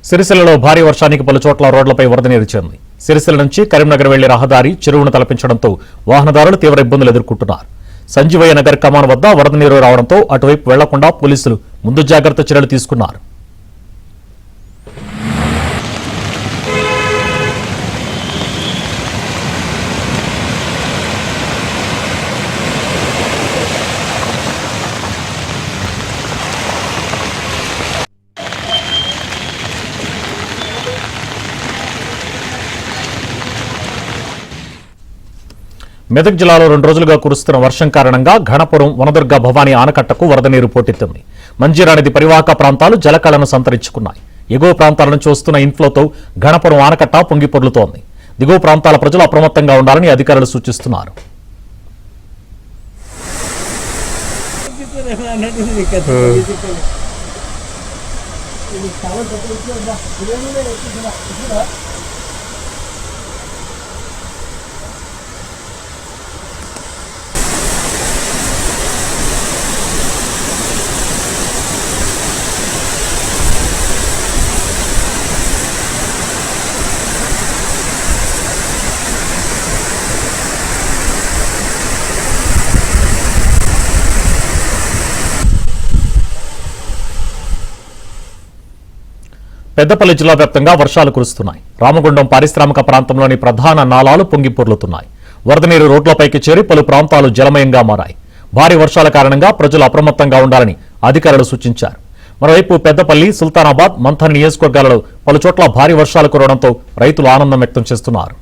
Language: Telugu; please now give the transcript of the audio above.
సిరిసిల్లలో భారీ వర్షానికి పలు చోట్ల రోడ్లపై వరద నీరు చేరింది. సిరిసిల్ల నుంచి కరీంనగర్ వెళ్లే రహదారి చెరువును తలపించడంతో వాహనదారులు తీవ్ర ఇబ్బందులు ఎదుర్కొంటున్నారు. సంజీవయ్య నగర్ కమాన్ వద్ద వరద నీరు రావడంతో అటువైపు వెళ్లకుండా పోలీసులు ముందు జాగ్రత్త చర్యలు తీసుకున్నారు. మెదక్ జిల్లాలో 2 రోజులుగా కురుస్తున్న వర్షం కారణంగా ఘనపురం వనదుర్గ భవానీ ఆనకట్టకు వరద నీరు పోటెత్తింది. మంజీరా నది పరివాహక ప్రాంతాలు జలకళను సంతరించుకున్నాయి. ఎగువ ప్రాంతాల నుంచి వస్తున్న ఇన్ఫ్లోతో ఘనపురం ఆనకట్ట పొంగిపొర్లుతోంది. దిగువ ప్రాంతాల ప్రజలు అప్రమత్తంగా ఉండాలని అధికారులు సూచిస్తున్నారు. పెద్దపల్లి జిల్లా వ్యాప్తంగా వర్షాలు కురుస్తున్నాయి. రామగుండం పారిశ్రామిక ప్రాంతంలోని ప్రధాన నాలాలు పొంగిపొర్లుతున్నాయి. వరద నీరు రోడ్లపైకి చేరి పలు ప్రాంతాలు జలమయంగా మారాయి. భారీ వర్షాల కారణంగా ప్రజలు అప్రమత్తంగా ఉండాలని అధికారులు సూచించారు. మరోవైపు పెద్దపల్లి, సుల్తానాబాద్, మంథన్ నియోజకవర్గాలలో పలుచోట్ల భారీ వర్షాలు కురవడంతో రైతులు ఆనందం వ్యక్తం చేస్తున్నారు.